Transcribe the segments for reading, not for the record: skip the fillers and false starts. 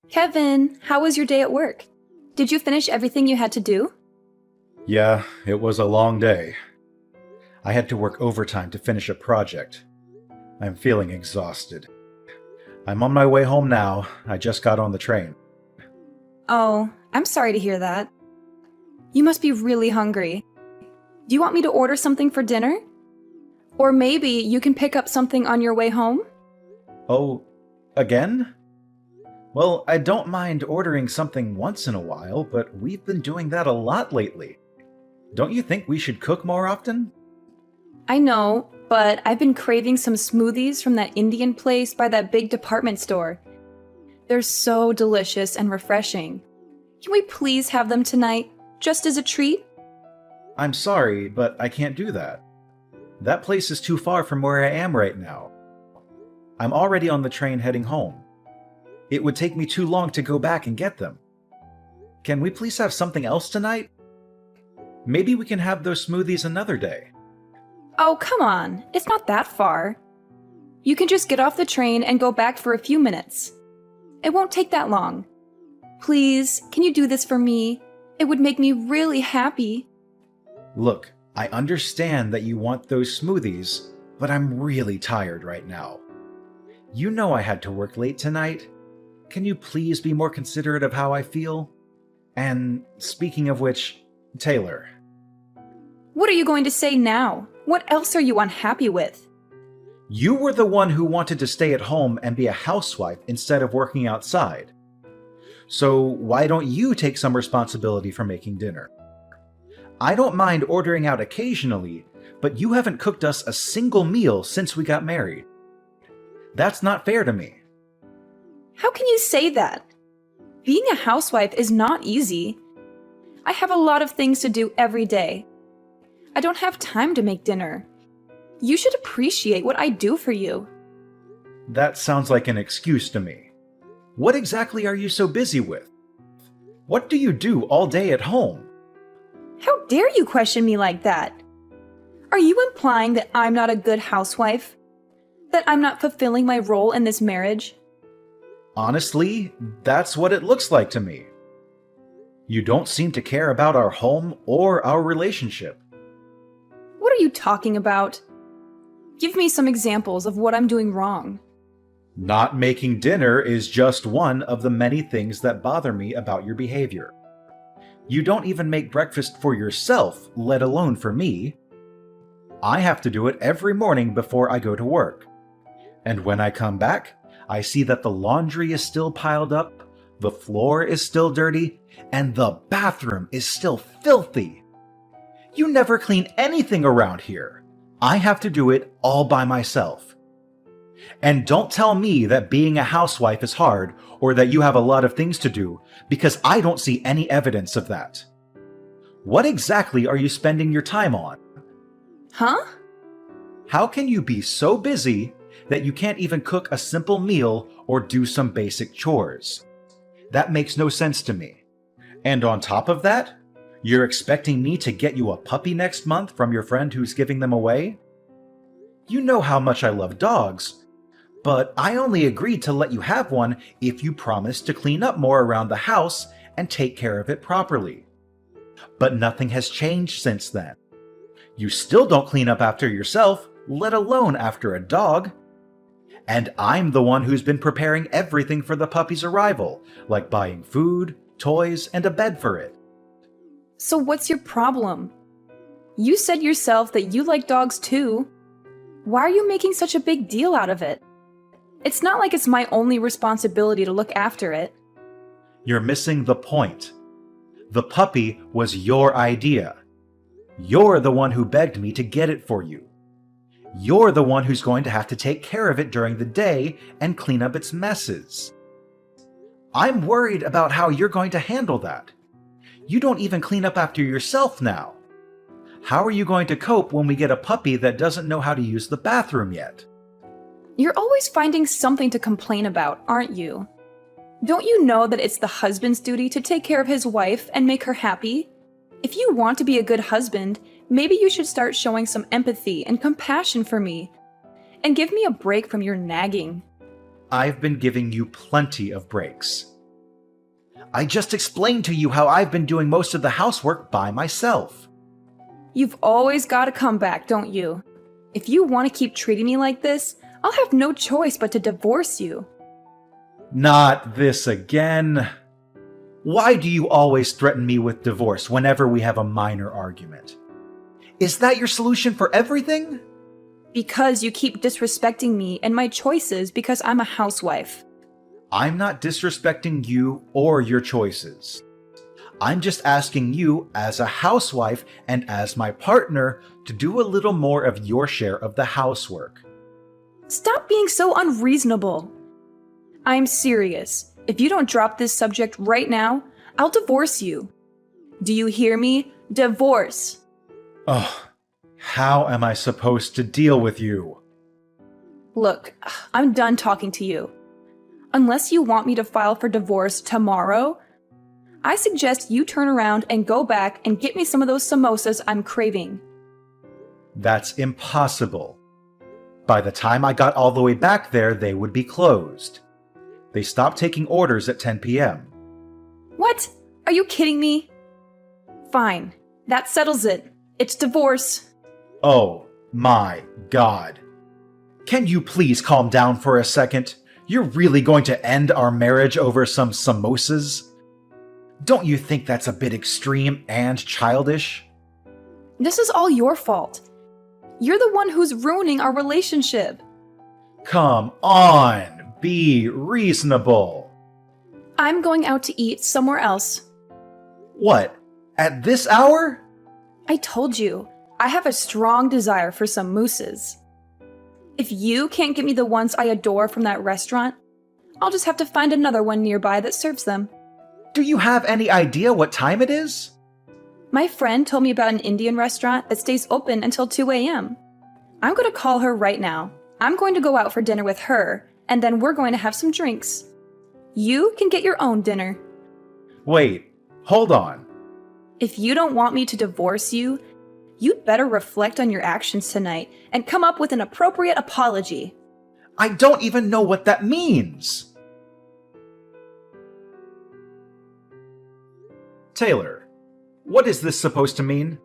Kevin, how was your day at work? Did you finish everything you had to do? Yeah, it was a long day. I had to work overtime to finish a project. I'm feeling exhausted. I'm on my way home now. I just got on the train. Oh, I'm sorry to hear that. You must be really hungry. Do you want me to order something for dinner? Or maybe you can pick up something on your way home? Oh, again? Well, I don't mind ordering something once in a while, but we've been doing that a lot lately. Don't you think we should cook more often? I know, but I've been craving some smoothies from that Indian place by that big department store. They're so delicious and refreshing. Can we please have them tonight, just as a treat? I'm sorry, but I can't do that. That place is too far from where I am right now. I'm already on the train heading home. It would take me too long to go back and get them. Can we please have something else tonight? Maybe we can have those smoothies another day. Oh, come on. It's not that far. You can just get off the train and go back for a few minutes. It won't take that long. Please, can you do this for me? It would make me really happy. Look, I understand that you want those smoothies, but I'm really tired right now. You know I had to work late tonight. Can you please be more considerate of how I feel? And speaking of which, Taylor. What are you going to say now? What else are you unhappy with? You were the one who wanted to stay at home and be a housewife instead of working outside. So why don't you take some responsibility for making dinner? I don't mind ordering out occasionally, but you haven't cooked us a single meal since we got married. That's not fair to me. How can you say that? Being a housewife is not easy. I have a lot of things to do every day. I don't have time to make dinner. You should appreciate what I do for you. That sounds like an excuse to me. What exactly are you so busy with? What do you do all day at home? How dare you question me like that? Are you implying that I'm not a good housewife? That I'm not fulfilling my role in this marriage? Honestly, that's what it looks like to me. You don't seem to care about our home or our relationship. What are you talking about? Give me some examples of what I'm doing wrong. Not making dinner is just one of the many things that bother me about your behavior. You don't even make breakfast for yourself, let alone for me. I have to do it every morning before I go to work. And when I come back, I see that the laundry is still piled up, the floor is still dirty, and the bathroom is still filthy. You never clean anything around here. I have to do it all by myself. And don't tell me that being a housewife is hard or that you have a lot of things to do, because I don't see any evidence of that. What exactly are you spending your time on? Huh? How can you be so busy that you can't even cook a simple meal or do some basic chores? That makes no sense to me. And on top of that, you're expecting me to get you a puppy next month from your friend who's giving them away? You know how much I love dogs, but I only agreed to let you have one if you promised to clean up more around the house and take care of it properly. But nothing has changed since then. You still don't clean up after yourself, let alone after a dog. And I'm the one who's been preparing everything for the puppy's arrival, like buying food, toys, and a bed for it. So what's your problem? You said yourself that you like dogs too. Why are you making such a big deal out of it? It's not like it's my only responsibility to look after it. You're missing the point. The puppy was your idea. You're the one who begged me to get it for you. You're the one who's going to have to take care of it during the day and clean up its messes. I'm worried about how you're going to handle that. You don't even clean up after yourself now. How are you going to cope when we get a puppy that doesn't know how to use the bathroom yet? You're always finding something to complain about, aren't you? Don't you know that it's the husband's duty to take care of his wife and make her happy? If you want to be a good husband, maybe you should start showing some empathy and compassion for me. And give me a break from your nagging. I've been giving you plenty of breaks. I just explained to you how I've been doing most of the housework by myself. You've always got a comeback, don't you? If you want to keep treating me like this, I'll have no choice but to divorce you. Not this again. Why do you always threaten me with divorce whenever we have a minor argument? Is that your solution for everything? Because you keep disrespecting me and my choices because I'm a housewife. I'm not disrespecting you or your choices. I'm just asking you, as a housewife and as my partner, to do a little more of your share of the housework. Stop being so unreasonable. I'm serious. If you don't drop this subject right now, I'll divorce you. Do you hear me? Divorce. Ugh, how am I supposed to deal with you? Look, I'm done talking to you. Unless you want me to file for divorce tomorrow, I suggest you turn around and go back and get me some of those samosas I'm craving. That's impossible. By the time I got all the way back there, they would be closed. They stopped taking orders at 10 p.m. What? Are you kidding me? Fine. That settles it. It's divorce. Oh my God. Can you please calm down for a second? You're really going to end our marriage over some samosas? Don't you think that's a bit extreme and childish? This is all your fault. You're the one who's ruining our relationship. Come on, be reasonable. I'm going out to eat somewhere else. What? At this hour? I told you, I have a strong desire for some mousses. If you can't get me the ones I adore from that restaurant, I'll just have to find another one nearby that serves them. Do you have any idea what time it is? My friend told me about an Indian restaurant that stays open until 2 a.m. I'm going to call her right now. I'm going to go out for dinner with her, and then we're going to have some drinks. You can get your own dinner. Wait, hold on. If you don't want me to divorce you, you'd better reflect on your actions tonight and come up with an appropriate apology. I don't even know what that means. Taylor, what is this supposed to mean?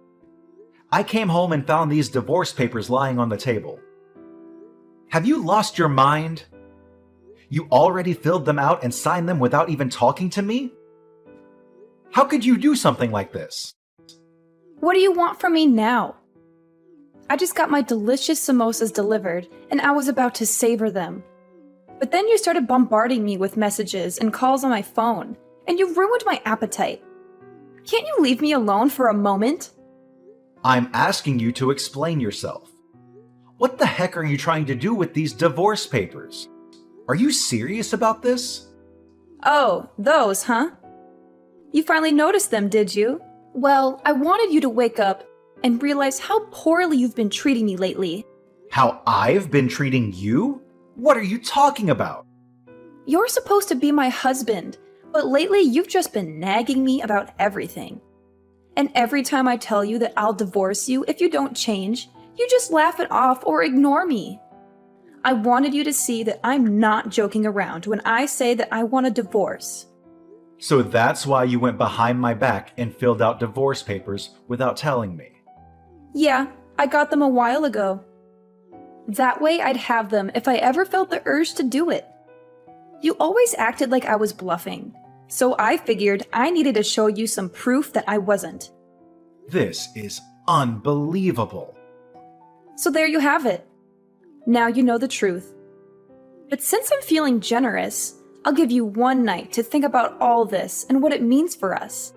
I came home and found these divorce papers lying on the table. Have you lost your mind? You already filled them out and signed them without even talking to me? How could you do something like this? What do you want from me now? I just got my delicious samosas delivered, and I was about to savor them. But then you started bombarding me with messages and calls on my phone, and you ruined my appetite. Can't you leave me alone for a moment? I'm asking you to explain yourself. What the heck are you trying to do with these divorce papers? Are you serious about this? Oh, those, huh? You finally noticed them, did you? Well, I wanted you to wake up and realize how poorly you've been treating me lately. How I've been treating you? What are you talking about? You're supposed to be my husband, but lately you've just been nagging me about everything. And every time I tell you that I'll divorce you if you don't change, you just laugh it off or ignore me. I wanted you to see that I'm not joking around when I say that I want a divorce. So that's why you went behind my back and filled out divorce papers without telling me. Yeah, I got them a while ago. That way I'd have them if I ever felt the urge to do it. You always acted like I was bluffing, so I figured I needed to show you some proof that I wasn't. This is unbelievable. So there you have it. Now you know the truth. But since I'm feeling generous, I'll give you one night to think about all this and what it means for us.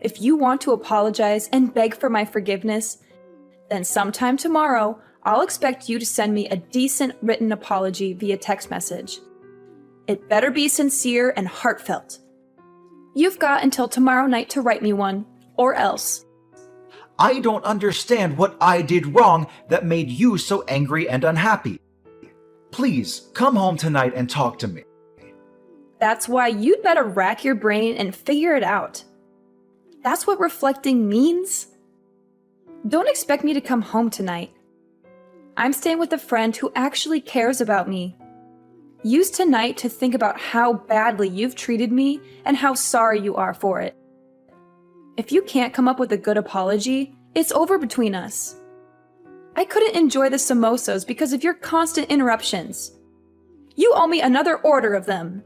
If you want to apologize and beg for my forgiveness, then sometime tomorrow, I'll expect you to send me a decent written apology via text message. It better be sincere and heartfelt. You've got until tomorrow night to write me one, or else. I don't understand what I did wrong that made you so angry and unhappy. Please, come home tonight and talk to me. That's why you'd better rack your brain and figure it out. That's what reflecting means. Don't expect me to come home tonight. I'm staying with a friend who actually cares about me. Use tonight to think about how badly you've treated me and how sorry you are for it. If you can't come up with a good apology, it's over between us. I couldn't enjoy the samosas because of your constant interruptions. You owe me another order of them.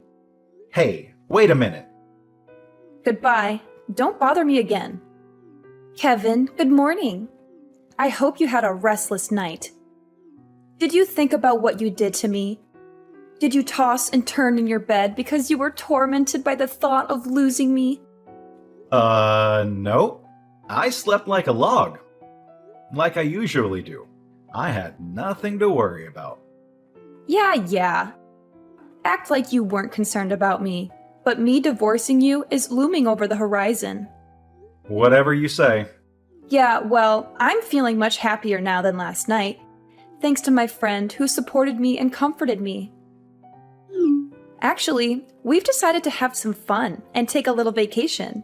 Hey, wait a minute. Goodbye. Don't bother me again. Kevin, good morning. I hope you had a restless night. Did you think about what you did to me? Did you toss and turn in your bed because you were tormented by the thought of losing me? No. I slept like a log. Like I usually do. I had nothing to worry about. Yeah. Act like you weren't concerned about me, but me divorcing you is looming over the horizon. Whatever you say. Yeah, well, I'm feeling much happier now than last night, thanks to my friend who supported me and comforted me. Actually, we've decided to have some fun and take a little vacation.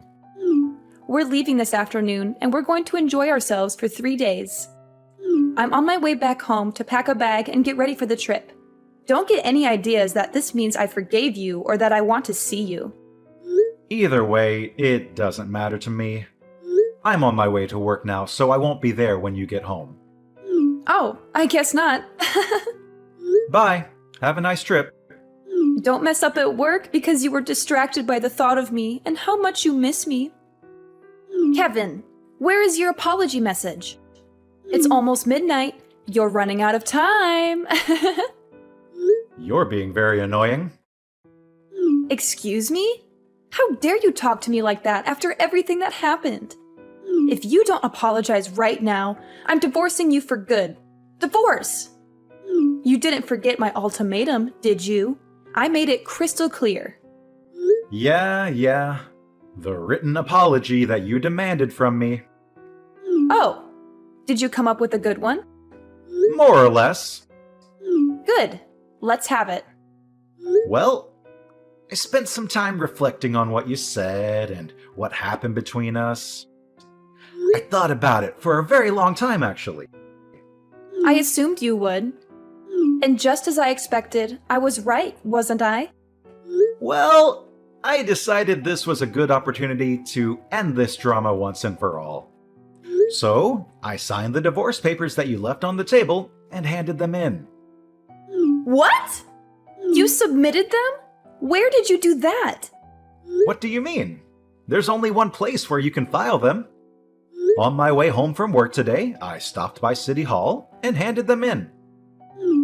We're leaving this afternoon and we're going to enjoy ourselves for 3 days. I'm on my way back home to pack a bag and get ready for the trip. Don't get any ideas that this means I forgave you or that I want to see you. Either way, it doesn't matter to me. I'm on my way to work now, so I won't be there when you get home. Oh, I guess not. Bye. Have a nice trip. Don't mess up at work because you were distracted by the thought of me and how much you miss me. Kevin, where is your apology message? It's almost midnight. You're running out of time. You're being very annoying. Excuse me? How dare you talk to me like that after everything that happened? If you don't apologize right now, I'm divorcing you for good. Divorce! You didn't forget my ultimatum, did you? I made it crystal clear. Yeah. The written apology that you demanded from me. Oh, did you come up with a good one? More or less. Good. Let's have it. Well, I spent some time reflecting on what you said and what happened between us. I thought about it for a very long time, actually. I assumed you would. And just as I expected, I was right, wasn't I? Well, I decided this was a good opportunity to end this drama once and for all. So, I signed the divorce papers that you left on the table and handed them in. What? You submitted them? Where did you do that? What do you mean? There's only one place where you can file them. On my way home from work today, I stopped by City Hall and handed them in.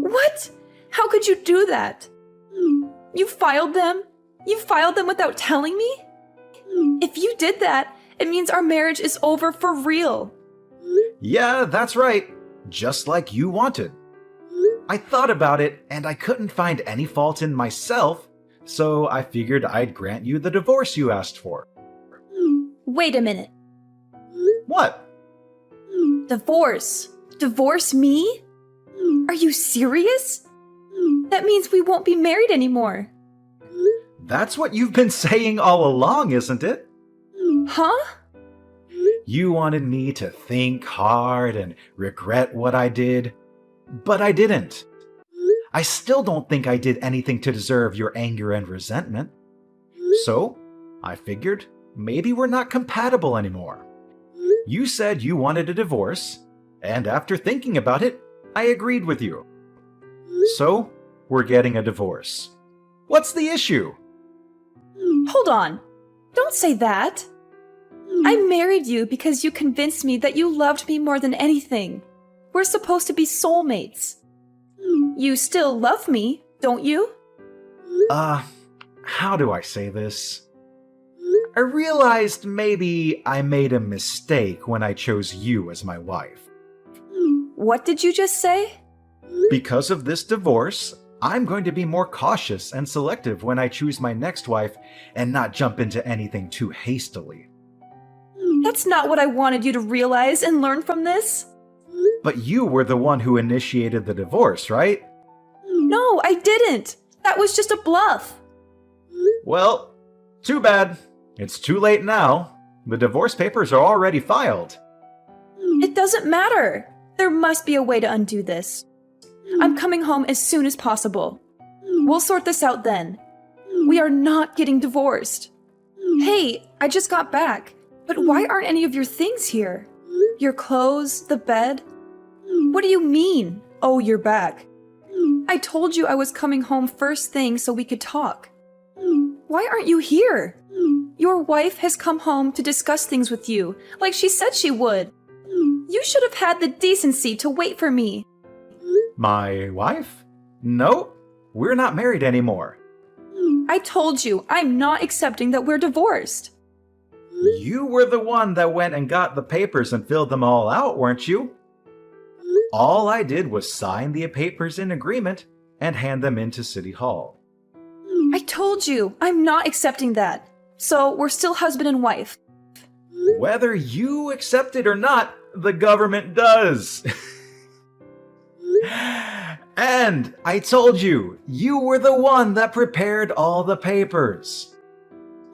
What? How could you do that? You filed them? You filed them without telling me? If you did that, it means our marriage is over for real. Yeah, that's right. Just like you wanted. I thought about it and I couldn't find any fault in myself, so I figured I'd grant you the divorce you asked for. Wait a minute. What? Divorce? Divorce me? Are you serious? That means we won't be married anymore. That's what you've been saying all along, isn't it? Huh? You wanted me to think hard and regret what I did, but I didn't. I still don't think I did anything to deserve your anger and resentment. So, I figured maybe we're not compatible anymore. You said you wanted a divorce, and after thinking about it, I agreed with you. So, we're getting a divorce. What's the issue? Hold on. Don't say that. I married you because you convinced me that you loved me more than anything. We're supposed to be soulmates. You still love me, don't you? How do I say this? I realized maybe I made a mistake when I chose you as my wife. What did you just say? Because of this divorce, I'm going to be more cautious and selective when I choose my next wife and not jump into anything too hastily. That's not what I wanted you to realize and learn from this. But you were the one who initiated the divorce, right? No, I didn't. That was just a bluff. Well, too bad. It's too late now. The divorce papers are already filed. It doesn't matter. There must be a way to undo this. I'm coming home as soon as possible. We'll sort this out then. We are not getting divorced. Hey, I just got back, but why aren't any of your things here? Your clothes, the bed? What do you mean, oh, you're back? I told you I was coming home first thing so we could talk. Why aren't you here? Your wife has come home to discuss things with you, like she said she would. You should have had the decency to wait for me. My wife? No, we're not married anymore. I told you, I'm not accepting that we're divorced. You were the one that went and got the papers and filled them all out, weren't you? All I did was sign the papers in agreement and hand them into City Hall. I told you, I'm not accepting that. So we're still husband and wife. Whether you accept it or not, the government does. And I told you, you were the one that prepared all the papers.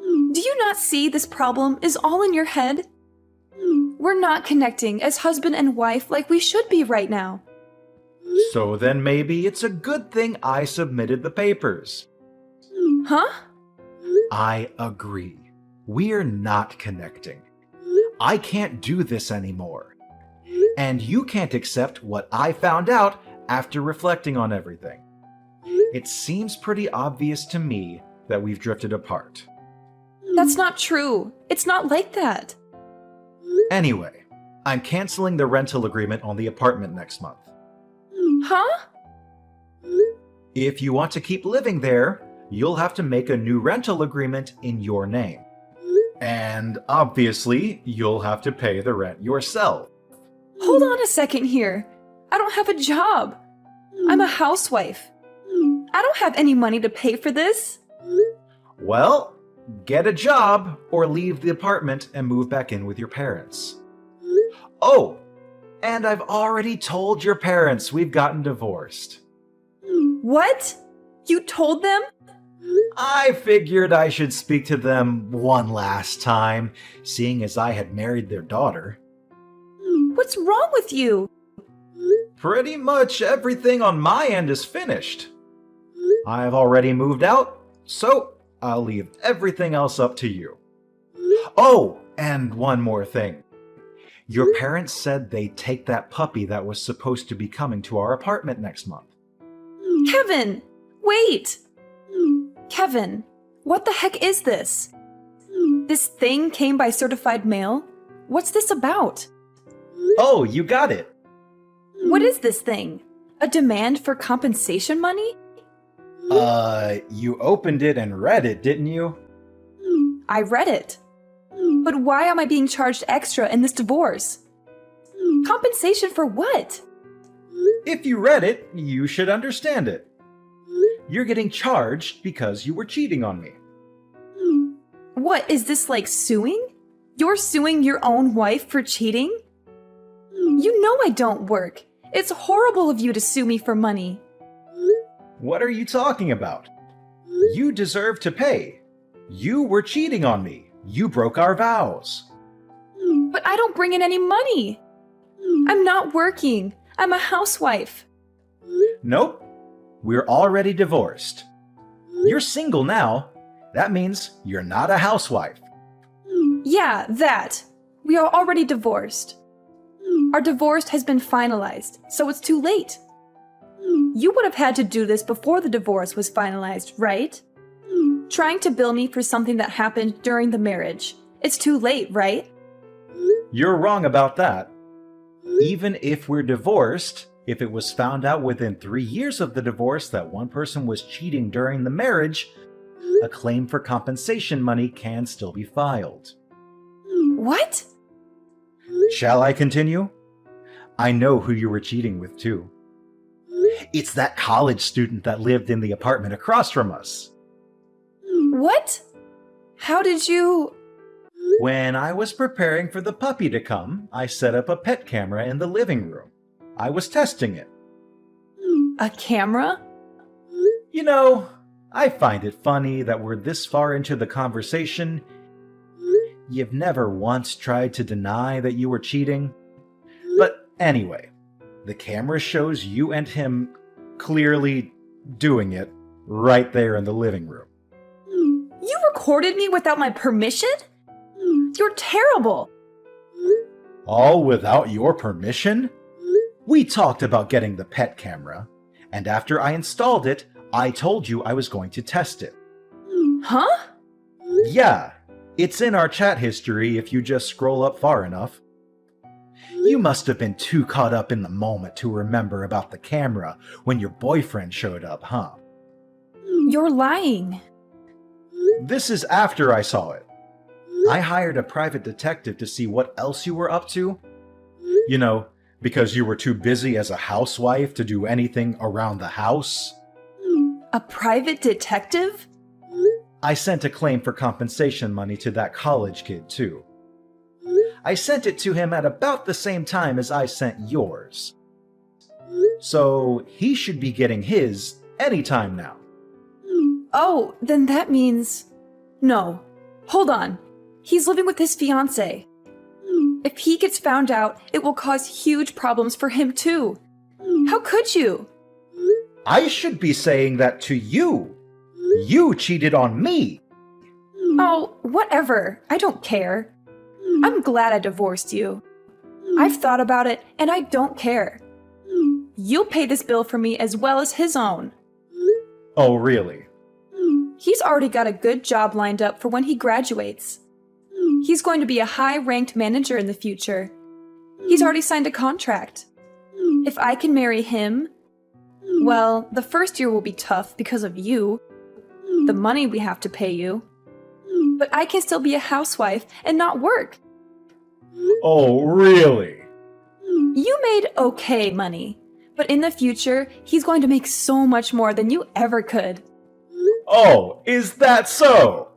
Do you not see this problem is all in your head? We're not connecting as husband and wife like we should be right now. So then maybe it's a good thing I submitted the papers. Huh? I agree. We're not connecting. I can't do this anymore. And you can't accept what I found out after reflecting on everything. It seems pretty obvious to me that we've drifted apart. That's not true. It's not like that. Anyway, I'm canceling the rental agreement on the apartment next month. Huh? If you want to keep living there, you'll have to make a new rental agreement in your name. And obviously, you'll have to pay the rent yourself. Hold on a second here. I don't have a job. I'm a housewife. I don't have any money to pay for this. Well, get a job or leave the apartment and move back in with your parents. Oh, and I've already told your parents we've gotten divorced. What? You told them? I figured I should speak to them one last time, seeing as I had married their daughter. What's wrong with you? Pretty much everything on my end is finished. I've already moved out, so I'll leave everything else up to you. Oh, and one more thing. Your parents said they'd take that puppy that was supposed to be coming to our apartment next month. Kevin, wait! Kevin, what the heck is this? This thing came by certified mail? What's this about? Oh, you got it. What is this thing? A demand for compensation money? You opened it and read it, didn't you? I read it. But why am I being charged extra in this divorce? Compensation for what? If you read it, you should understand it. You're getting charged because you were cheating on me. What, is this like suing? You're suing your own wife for cheating? You know I don't work. It's horrible of you to sue me for money. What are you talking about? You deserve to pay. You were cheating on me. You broke our vows. But I don't bring in any money. I'm not working. I'm a housewife. Nope. We're already divorced. You're single now. That means you're not a housewife. Yeah, that. We are already divorced. Our divorce has been finalized, so it's too late. You would have had to do this before the divorce was finalized, right? Trying to bill me for something that happened during the marriage. It's too late, right? You're wrong about that. Even if we're divorced, if it was found out within 3 years of the divorce that one person was cheating during the marriage, a claim for compensation money can still be filed. What? Shall I continue? I know who you were cheating with, too. It's that college student that lived in the apartment across from us. What? How did you... When I was preparing for the puppy to come, I set up a pet camera in the living room. I was testing it. A camera? You know, I find it funny that we're this far into the conversation. You've never once tried to deny that you were cheating. But anyway, the camera shows you and him clearly doing it, right there in the living room. You recorded me without my permission? You're terrible. All without your permission? We talked about getting the pet camera, and after I installed it, I told you I was going to test it. Huh? Yeah, it's in our chat history if you just scroll up far enough. You must have been too caught up in the moment to remember about the camera when your boyfriend showed up, huh? You're lying. This is after I saw it. I hired a private detective to see what else you were up to. You know, because you were too busy as a housewife to do anything around the house. A private detective? I sent a claim for compensation money to that college kid, too. I sent it to him at about the same time as I sent yours. So he should be getting his anytime now. Oh, then that means... No. Hold on. He's living with his fiancée. If he gets found out, it will cause huge problems for him too. How could you? I should be saying that to you. You cheated on me. Oh, whatever. I don't care. I'm glad I divorced you. I've thought about it, and I don't care. You'll pay this bill for me as well as his own. Oh, really? He's already got a good job lined up for when he graduates. He's going to be a high-ranked manager in the future. He's already signed a contract. If I can marry him, well, the first year will be tough because of you, the money we have to pay you. But I can still be a housewife and not work. Oh, really? You made okay money, but in the future, he's going to make so much more than you ever could. Oh, is that so?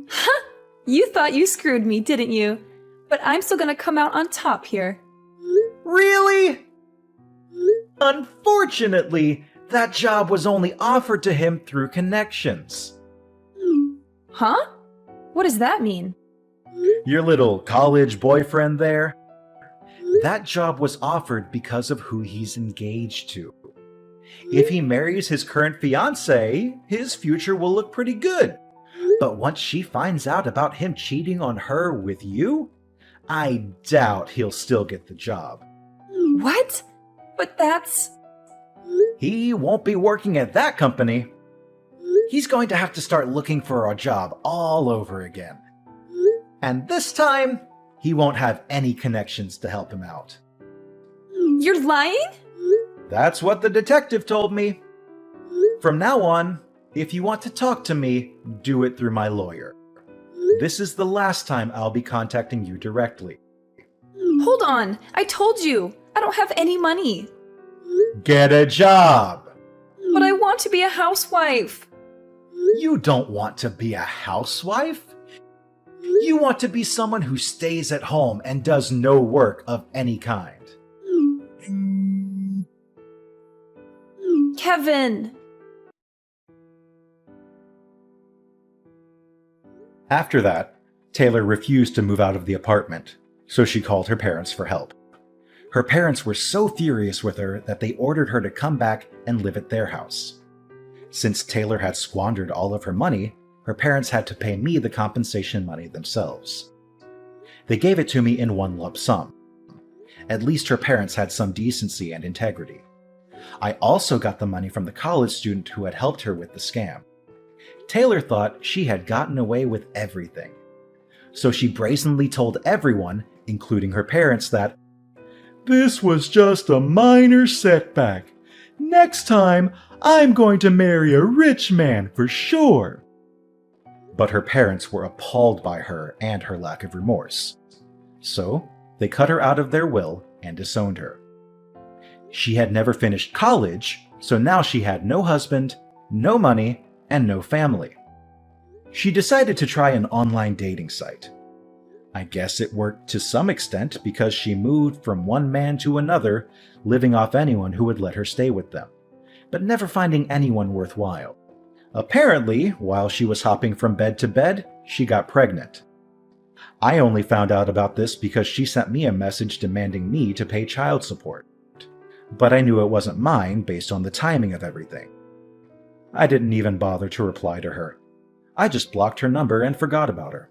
Huh? You thought you screwed me, didn't you? But I'm still gonna come out on top here. Really? Unfortunately, that job was only offered to him through connections. Huh? What does that mean? Your little college boyfriend there? That job was offered because of who he's engaged to. If he marries his current fiancée, his future will look pretty good. But once she finds out about him cheating on her with you, I doubt he'll still get the job. What? But that's... He won't be working at that company. He's going to have to start looking for a job all over again. And this time, he won't have any connections to help him out. You're lying? That's what the detective told me. From now on, if you want to talk to me, do it through my lawyer. This is the last time I'll be contacting you directly. Hold on. I told you. I don't have any money. Get a job! But I want to be a housewife. You don't want to be a housewife? You want to be someone who stays at home and does no work of any kind. Kevin! After that, Taylor refused to move out of the apartment, so she called her parents for help. Her parents were so furious with her that they ordered her to come back and live at their house. Since Taylor had squandered all of her money, her parents had to pay me the compensation money themselves. They gave it to me in one lump sum. At least her parents had some decency and integrity. I also got the money from the college student who had helped her with the scam. Taylor thought she had gotten away with everything. So she brazenly told everyone, including her parents, that this was just a minor setback. Next time, I'm going to marry a rich man for sure. But her parents were appalled by her and her lack of remorse. So they cut her out of their will and disowned her. She had never finished college, so now she had no husband, no money, and no family. She decided to try an online dating site. I guess it worked to some extent because she moved from one man to another, living off anyone who would let her stay with them, but never finding anyone worthwhile. Apparently, while she was hopping from bed to bed, she got pregnant. I only found out about this because she sent me a message demanding me to pay child support. But I knew it wasn't mine based on the timing of everything. I didn't even bother to reply to her. I just blocked her number and forgot about her.